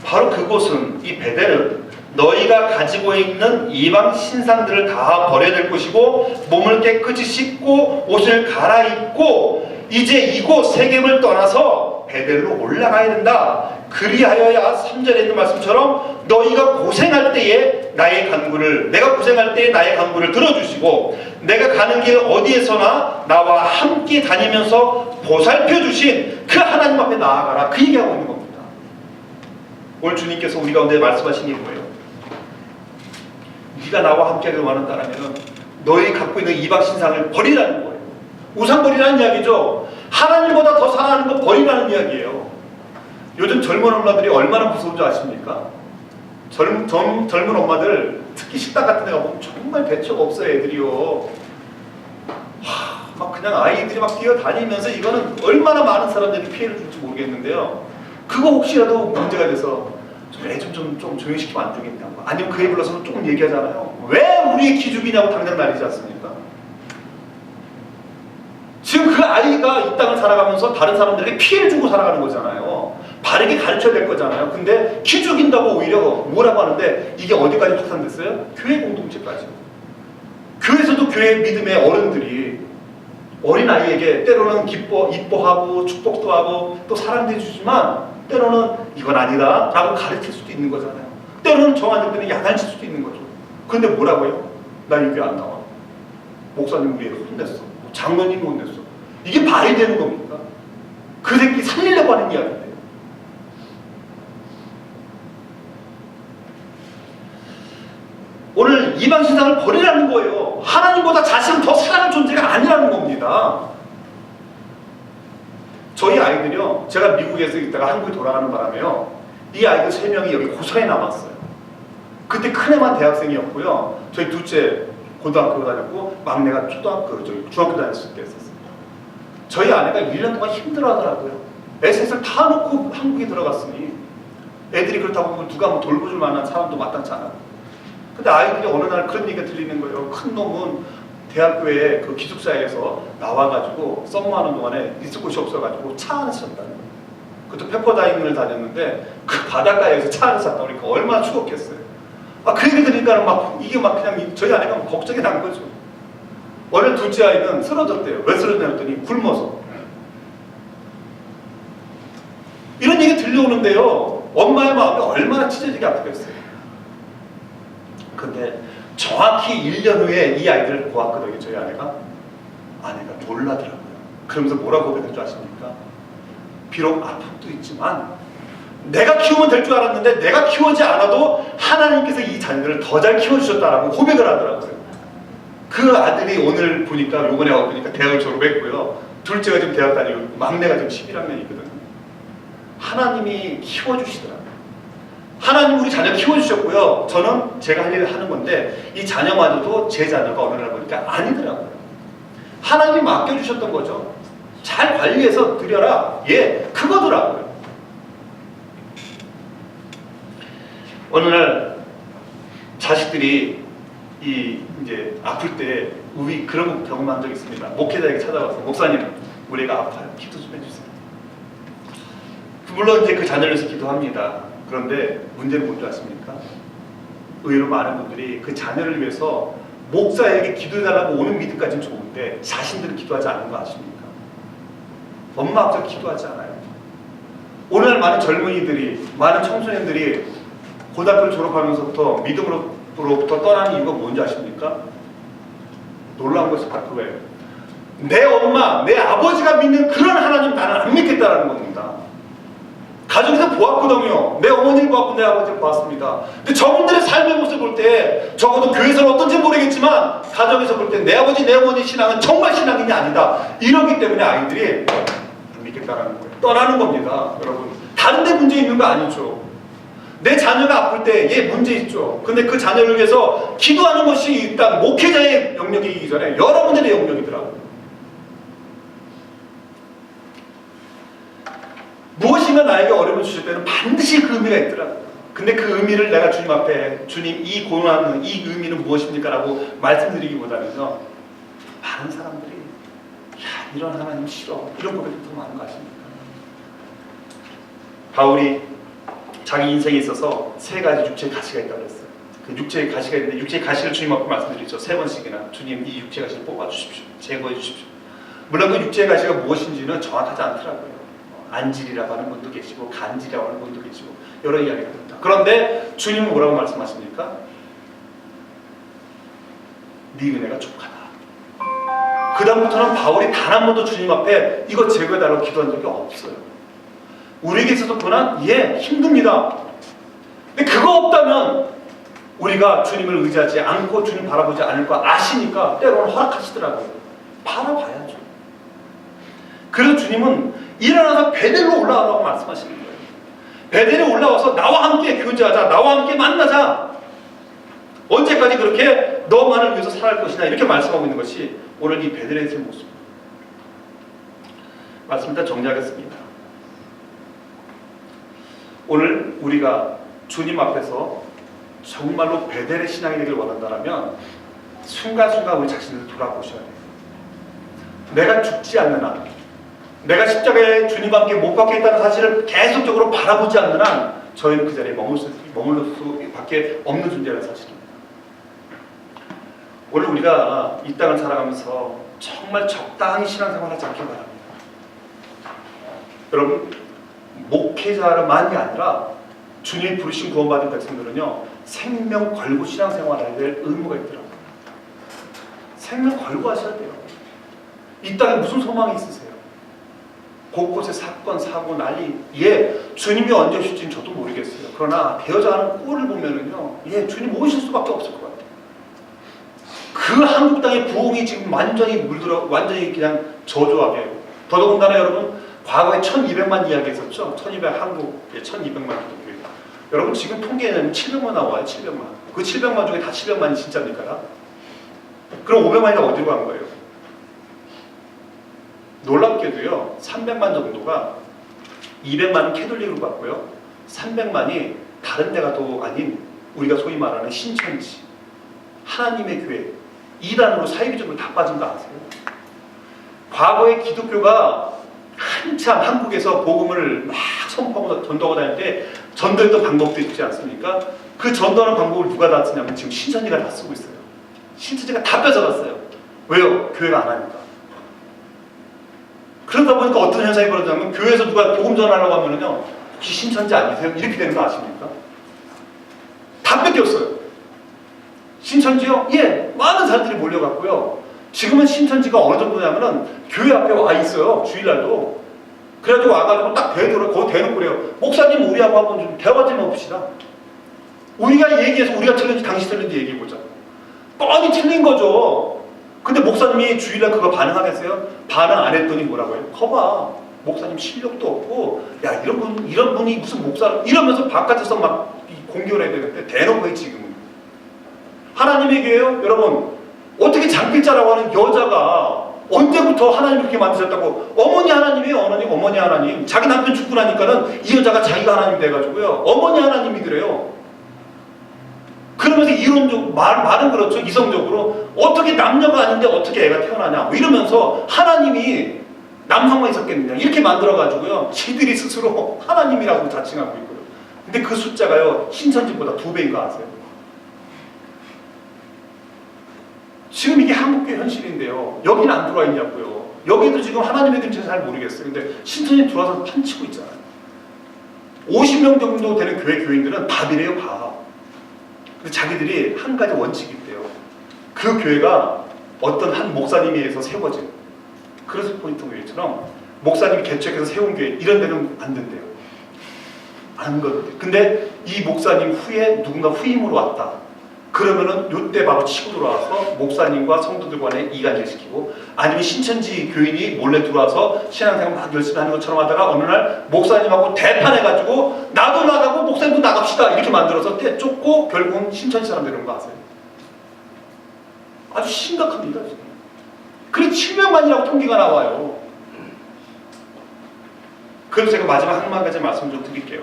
바로 그곳은, 이 베델은 너희가 가지고 있는 이방 신상들을 다 버려야 될 곳이고 몸을 깨끗이 씻고 옷을 갈아입고 이제 이곳 세겜을 떠나서 베델로 올라가야 된다. 그리하여야 3절에 있는 말씀처럼 너희가 고생할 때에 나의 간구를, 내가 고생할 때에 나의 간구를 들어주시고 내가 가는 길 어디에서나 나와 함께 다니면서 보살펴 주신 그 하나님 앞에 나아가라. 그 얘기하고 있는 겁니다. 오늘 주님께서 우리 가운데 말씀하신 게 뭐예요? 네가 나와 함께 하기를 원한다면 너희 갖고 있는 이방 신상을 버리라는 거예요. 우상 버리라는 이야기죠. 하나님보다 더 사랑하는 거 버리라는 이야기예요. 요즘 젊은 엄마들이 얼마나 무서운 줄 아십니까? 젊은 엄마들, 특히 식당 같은 데 가보면 정말 대처가 없어요. 애들이요. 막 그냥 아이들이 막 뛰어다니면서 이거는 얼마나 많은 사람들이 피해를 줄지 모르겠는데요. 그거 혹시라도 문제가 돼서 애 좀 조용시키면 안 되겠냐, 아니면 그 애 불러서 조금 얘기하잖아요. 왜 우리의 기죽이냐고 당장 날리지 않습니까? 지금 그 아이가 이 땅을 살아가면서 다른 사람들에게 피해를 주고 살아가는 거잖아요. 바르게 가르쳐야 될 거잖아요. 근데 기죽인다고 오히려 뭐라고 하는데 이게 어디까지 확산됐어요? 교회 공동체까지. 교회에서도 교회 믿음의 어른들이 어린아이에게 때로는 이뻐하고 축복도 하고 또 사랑도 해주지만 때로는 이건 아니다 라고 가르칠 수도 있는 거잖아요. 때로는 정한 때는 야단칠 수도 있는 거죠. 그런데 뭐라고요? 나 여기 안 나와. 목사님 우리 혼냈어. 장로님 혼냈어. 이게 말이 되는 겁니까? 그 새끼 살리려고 하는 이야기인데. 오늘 이방 신상을 버리라는 거예요. 하나님보다 자신을 더 사랑하는 존재가 아니라는 겁니다. 저희 아이들이요, 제가 미국에서 있다가 한국에 돌아가는 바람에요, 이 아이들 3명이 여기 고사에 남았어요. 그때 큰애만 대학생이었고요, 저희 둘째 고등학교 다녔고 막내가 중학교 다녔을 때 했었어요. 저희 아내가 1년 동안 힘들어하더라고요. 애 셋을 다 놓고 한국에 들어갔으니 애들이 그렇다고 누가 뭐 돌보줄 만한 사람도 마땅치 않아. 근데 아이들이 어느 날 그런 얘기가 들리는 거예요. 큰 놈은 대학교에 그 기숙사에서 나와가지고 썸머하는 동안에 있을 곳이 없어가지고 차 안에서 잤다는 거예요. 그것도 페퍼다임을 다녔는데 그 바닷가에서 차 안에서 잤다 그러니까 얼마나 추웠겠어요. 그 얘기 들으니까 이게 그냥 저희 아내가 걱정이 난 거죠. 원래 둘째 아이는 쓰러졌대요. 왜 쓰러졌냐 했더니 굶어서. 이런 얘기 들려오는데요, 엄마의 마음이 얼마나 찢어지게 아프겠어요. 근데 정확히 1년 후에 이 아이들을 보았거든요. 저희 아내가 놀라더라고요. 그러면서 뭐라고 고백할 줄 아십니까? 비록 아픔도 있지만 내가 키우면 될 줄 알았는데 내가 키우지 않아도 하나님께서 이 자녀를 더 잘 키워주셨다라고 고백을 하더라고요. 그 아들이 오늘 보니까, 요번에 와서 보니까 대학을 졸업했고요, 둘째가 지금 대학 다니고 막내가 지금 11학년이거든요. 하나님이 키워주시더라고요. 하나님 우리 자녀 키워주셨고요, 저는 제가 할 일을 하는 건데 이 자녀마저도 제 자녀가 어느 날 보니까 아니더라고요. 하나님이 맡겨주셨던 거죠. 잘 관리해서 드려라. 그거더라고요. 어느 날 자식들이 이제 아플 때 우리 그런 거 경험한 적이 있습니다. 목회자에게 찾아와서 목사님 우리 애가 아파요. 기도 좀 해주세요. 물론 이제 그 자녀를 위해서 기도합니다. 그런데 문제는 뭔지 아십니까? 의외로 많은 분들이 그 자녀를 위해서 목사에게 기도해달라고 오는 믿음까지는 좋은데 자신들은 기도하지 않는 거 아십니까? 엄마 앞에서 기도하지 않아요. 오늘 많은 젊은이들이, 많은 청소년들이 고등학교를 졸업하면서부터 믿음으로부터 떠나는 이유가 뭔지 아십니까? 놀라운 것이 바로 그거예요. 내 엄마, 내 아버지가 믿는 그런 하나님 나는 안 믿겠다라는 겁니다. 가정에서 보았거든요. 내 어머니를 보았고 내 아버지를 보았습니다. 근데 저분들의 삶의 모습을 볼 때 적어도 교회에서는 어떤지 모르겠지만 가정에서 볼 때 내 아버지, 내 어머니 신앙은 정말 신앙인이 아니다. 이러기 때문에 아이들이 안 믿겠다라는 거예요. 떠나는 겁니다. 여러분. 다른 데 문제 있는 거 아니죠. 내 자녀가 아플 때 얘 문제 있죠. 근데 그 자녀를 위해서 기도하는 것이 일단 목회자의 영역이기 전에 여러분들의 영역이더라고요. 무엇인가 나에게 어려움을 주실 때는 반드시 그 의미가 있더라고요. 근데 그 의미를 내가 주님 앞에 주님 이 고난은 이 의미는 무엇입니까? 라고 말씀드리기보다는요. 많은 사람들이 야 이런 하나님 싫어 이런 고백이 더 많은 거 아십니까? 바울이 자기 인생에 있어서 세 가지 육체의 가시가 있다고 했어요. 그 육체의 가시가 있는데 육체의 가시를 주님 앞에 말씀드리죠. 세 번씩이나 주님 이 육체의 가시를 뽑아주십시오. 제거해 주십시오. 물론 그 육체의 가시가 무엇인지는 정확하지 않더라고요. 안질이라고 하는 분도 계시고 간질이라고 하는 분도 계시고 여러 이야기가 됩니다. 그런데 주님은 뭐라고 말씀하십니까? 네 은혜가 족하다. 그 다음부터는 바울이 단 한 번도 주님 앞에 이거 제거해달라고 기도한 적이 없어요. 우리에게 있어서 고난? 예, 힘듭니다. 근데 그거 없다면 우리가 주님을 의지하지 않고 주님 바라보지 않을 거 아시니까 때로는 허락하시더라고요. 바라봐야죠. 그래서 주님은 일어나서 베델로 올라가라고 말씀하시는 거예요. 베델에 올라와서 나와 함께 교제하자. 나와 함께 만나자. 언제까지 그렇게 너만을 위해서 살아갈 것이냐 이렇게 말씀하고 있는 것이 오늘 이 베델에서의 모습입니다. 말씀 일단 정리하겠습니다. 오늘 우리가 주님 앞에서 정말로 베델의 신앙이 되길 원한다면 순간순간 우리 자신을 돌아보셔야 돼요. 내가 죽지 않는 한, 내가 십자가에 주님과 함께 못 박혀 있다는 사실을 계속적으로 바라보지 않는 한 저희는 그 자리에 머물 수밖에 없는 존재라는 사실입니다. 오늘 우리가 이 땅을 살아가면서 정말 적당히 신앙생활을 하지 않길 바랍니다. 여러분, 목회자만이 아니라 주님이 부르신 구원받은 백성들은요 생명 걸고 신앙생활을 할 의무가 있더라고요. 생명 걸고 하셔야 돼요. 이 땅에 무슨 소망이 있으세요? 곳곳에 사건, 사고, 난리. 예, 주님이 언제 오실지는 저도 모르겠어요. 그러나 되어져가는 꼴을 보면은요, 예, 주님 오실 수밖에 없을 것 같아요. 그 한국 땅의 부흥이 지금 완전히 물들어, 완전히 그냥 저조하게. 더더군다나 여러분, 과거에 1200만 이야기했었죠. 1200 한국에 1200만 기독교. 여러분 지금 통계는 700만 나와요. 700만. 그 700만 중에 다 700만이 진짜입니까? 그럼 500만이 다 어디로 간 거예요? 놀랍게도요 300만 정도가 200만은 캐톨릭으로 갔고요 300만이 다른 데가 또 아닌 우리가 소위 말하는 신천지 하나님의 교회 이단으로 사이비적으로 다 빠진 거 아세요? 과거에 기독교가 한참 한국에서 복음을 막 선포하고 전도하고 다닐 때 전도했던 방법도 있지 않습니까? 그 전도하는 방법을 누가 다 쓰냐면 지금 신천지가 다 쓰고 있어요. 신천지가 다 뺏어갔어요. 왜요? 교회가 안 하니까. 그러다 보니까 어떤 현상이 벌어지냐면 교회에서 누가 복음 전하려고 하면은요 혹시 신천지 아니세요? 이렇게 되는 거 아십니까? 다 뺏겼어요. 신천지요? 예, 많은 사람들이 몰려갔고요. 지금은 신천지가 어느 정도냐면은 교회 앞에 와 있어요. 주일날도. 그래가지고 와가지고 딱 대놓고 거기 대놓고 그래요. 목사님 우리하고 한번 좀 대화 좀 해봅시다. 우리가 얘기해서 우리가 틀린지 당신 틀린지 얘기해보자. 뻔히 틀린 거죠. 근데 목사님이 주일날 그거 반응하겠어요? 반응 안 했더니 뭐라고 해요? 거봐. 목사님 실력도 없고 야 이런 분이 무슨 목사 이러면서 바깥에서 막 공격을 해야 되는데 대놓고 해 지금은. 하나님의 교회요? 여러분 어떻게 장필자라고 하는 여자가 언제부터 하나님 그렇게 만드셨다고 어머니 하나님이에요. 어머니 하나님. 자기 남편 죽고 나니까는 이 여자가 자기가 하나님 돼가지고요 어머니 하나님이더래요. 그러면서 이론적 말은 그렇죠. 이성적으로 어떻게 남녀가 아닌데 어떻게 애가 태어나냐 뭐 이러면서 하나님이 남성만 있었겠느냐 이렇게 만들어가지고요 지들이 스스로 하나님이라고 자칭하고 있고요. 근데 그 숫자가요 신천지보다 2배인 거 아세요? 지금 이게 한국교회 현실인데요. 여기는 안 들어와 있냐고요. 여기도 지금 하나님의 근처에서 잘 모르겠어요. 근데 신천지 들어와서 판치고 있잖아요. 50명 정도 되는 교인들은 밥이래요, 밥. 근데 자기들이 한 가지 원칙이 있대요. 그 교회가 어떤 한 목사님에 의해서 세워진 크로스포인트 교회처럼 목사님이 개척해서 세운 교회 이런 데는 안 된대요. 안 거든요. 근데 이 목사님 후에 누군가 후임으로 왔다. 그러면은 요때 바로 치고 들어와서 목사님과 성도들 간에 이간질 시키고, 아니면 신천지 교인이 몰래 들어와서 신앙생활 막 열심히 하는 것처럼 하다가 어느 날 목사님하고 대판해가지고 나도 나가고 목사님도 나갑시다 이렇게 만들어서 떼쫓고 결국은 신천지 사람 되는 거 아세요? 아주 심각합니다 지금. 그래 700만이라고 통계가 나와요. 그래서 제가 마지막 한 가지 말씀 좀 드릴게요.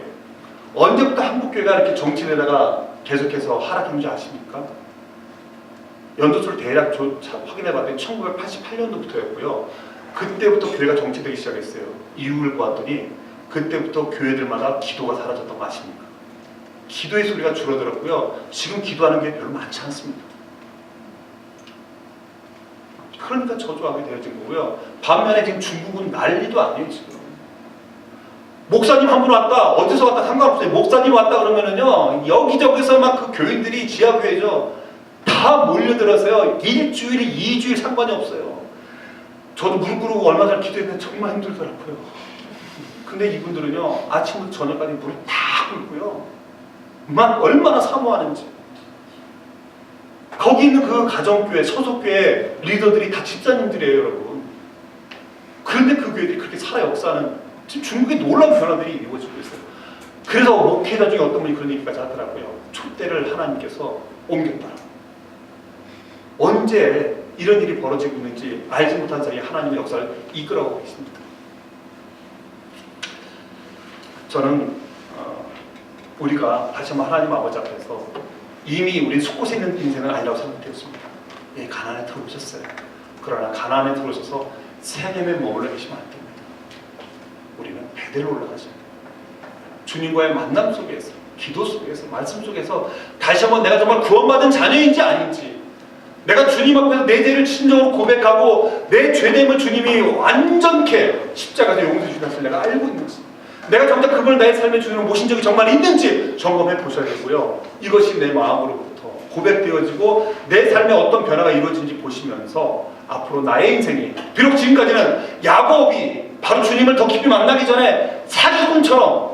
언제부터 한국교회가 이렇게 정치되다가 계속해서 하락한 줄 아십니까? 연도수를 대략 확인해봤더니 1988년도부터였고요. 그때부터 교회가 정치되기 시작했어요. 이유를 보았더니 그때부터 교회들마다 기도가 사라졌던 거 아십니까? 기도의 소리가 줄어들었고요. 지금 기도하는 게 별로 많지 않습니다. 그러니까 저조하게 되어진 거고요. 반면에 지금 중국은 난리도 아니에요 지금. 목사님 한 분 왔다, 어디서 왔다 상관없어요. 목사님 왔다 그러면은요, 여기저기서 막 그 교인들이 지하교회죠. 다 몰려들어서요. 일주일, 2주일 상관이 없어요. 저도 무릎 꿇고 얼마 전에 기도했는데 정말 힘들더라고요. 근데 이분들은요, 아침부터 저녁까지 무릎 다 꿇고요. 막 얼마나 사모하는지. 거기 있는 그 가정교회, 소속교회 리더들이 다 집사님들이에요, 여러분. 그런데 그 교회들이 그렇게 살아 역사하는, 지금 중국에 놀라운 변화들이 이루어지고 있어요. 그래서 목회자 중에 어떤 분이 그런 얘기까지 하더라고요. 촛대를 하나님께서 옮겼다. 언제 이런 일이 벌어지고 있는지 알지 못한 사이에 하나님의 역사를 이끌어가고 계십니다. 저는 우리가 다시 한번 하나님 아버지 앞에서 이미 우리 속곳에 있는 인생은 아니라고 생각되었습니다. 예, 가난에 들어오셨어요. 그러나 가난에 들어오셔서 세겜에 머물러 계시면 안 됩니다. 우리는 베델로 올라가셔야 돼요. 주님과의 만남 속에서, 기도 속에서, 말씀 속에서 다시 한번 내가 정말 구원받은 자녀인지 아닌지, 내가 주님 앞에서 내 죄를 진정으로 고백하고 내 죄됨을 주님이 완전케 십자가에서 용서해 주신 것을 내가 알고 있는지, 내가 정작 그걸 나의 삶의 주인으로 모신 적이 정말 있는지 점검해 보셔야 되고요. 이것이 내 마음으로부터 고백되어지고 내 삶에 어떤 변화가 이루어진지 보시면서 앞으로 나의 인생이, 비록 지금까지는 야곱이 바로 주님을 더 깊이 만나기 전에 사기꾼처럼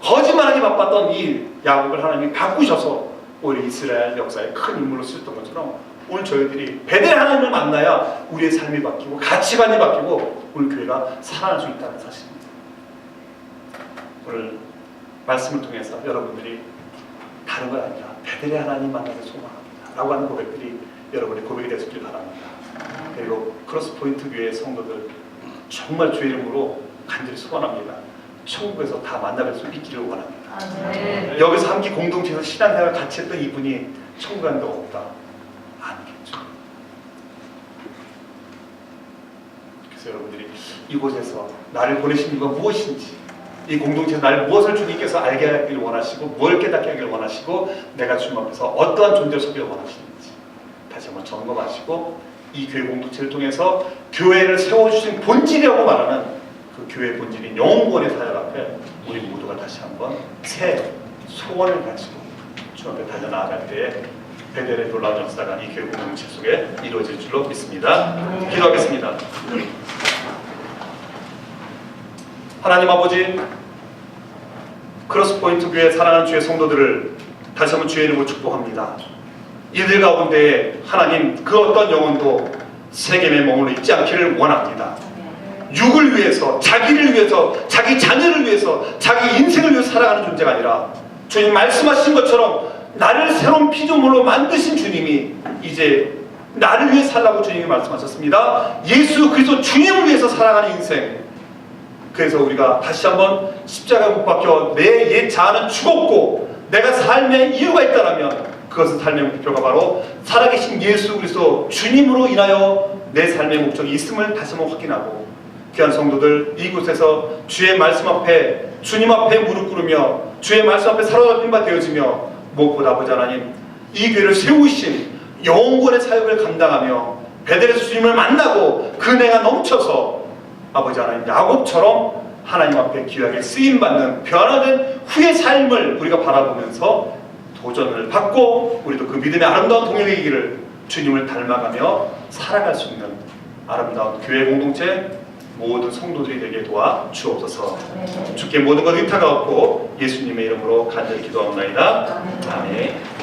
거짓말하기 바빴던 이 야곱을 하나님이 바꾸셔서 오히려 이스라엘 역사에 큰 인물로 쓰셨던 것처럼 오늘 저희들이 베델 하나님을 만나야 우리의 삶이 바뀌고 가치관이 바뀌고 우리 교회가 살아날 수 있다는 사실입니다. 오늘 말씀을 통해서 여러분들이 다른 건 아니라 베델의 하나님 만나서 소망합니다 라고 하는 고백들이 여러분의 고백이 되시길 바랍니다. 그리고 크로스포인트 교회의 성도들 정말 주의 이름으로 간절히 소원합니다. 천국에서 다 만나뵐 수 있기를 원합니다. 네. 여기서 함께 공동체에서 신앙생활 같이 했던 이분이 천국에 간 적 없다. 아니겠죠. 그래서 여러분들이 이곳에서 나를 보내신 이유가 무엇인지, 이 공동체에서 나를 무엇을 주님께서 알게 하기를 원하시고 뭘 깨닫게 하기를 원하시고 내가 주님 앞에서 어떠한 존재를 서기를 원하시는지 다시 한번 점검하시고 이 교회 공동체를 통해서 교회를 세워주신 본질이라고 말하는 그 교회의 본질인 영원의 사역 앞에 우리 모두가 다시 한번 새 소원을 가지고 주 앞에 달려나아갈 때에 베델의 놀라운 역사가 이 교회 공동체 속에 이루어질 줄로 믿습니다. 기도하겠습니다. 하나님 아버지, 크로스포인트 교회 사랑하는 주의 성도들을 다시 한번 주의 이름으로 축복합니다. 이들 가운데 하나님 그 어떤 영혼도 세겜에 머물러 있지 않기를 원합니다. 육을 위해서, 자기를 위해서, 자기 자녀를 위해서, 자기 인생을 위해서 살아가는 존재가 아니라 주님 말씀하신 것처럼 나를 새로운 피조물로 만드신 주님이 이제 나를 위해 살라고 주님이 말씀하셨습니다. 예수 그리스도 주님을 위해서 살아가는 인생. 그래서 우리가 다시 한번 십자가에 못 박혀 내 옛 자아는 죽었고 내가 삶의 이유가 있다면 그것은 삶의 목표가 바로 살아계신 예수 그리스도 주님으로 인하여 내 삶의 목적이 있음을 다시 한번 확인하고, 귀한 성도들 이곳에서 주의 말씀 앞에, 주님 앞에 무릎 꿇으며 주의 말씀 앞에 사로잡힌 바 되어지며 무엇보다 아버지 하나님 이 교회를 세우신 영원의 사역을 감당하며 베델에서 주님을 만나고 그 은혜가 넘쳐서 아버지 하나님 야곱처럼 하나님 앞에 귀하게 쓰임받는 변화된 후의 삶을 우리가 바라보면서 도전을 받고 우리도 그 믿음의 아름다운 동행의 길을 주님을 닮아가며 살아갈 수 있는 아름다운 교회 공동체 모든 성도들이 되게 도와 주옵소서. 주께 모든 것 의탁하옵고 예수님의 이름으로 간절히 기도하옵나이다. 아멘.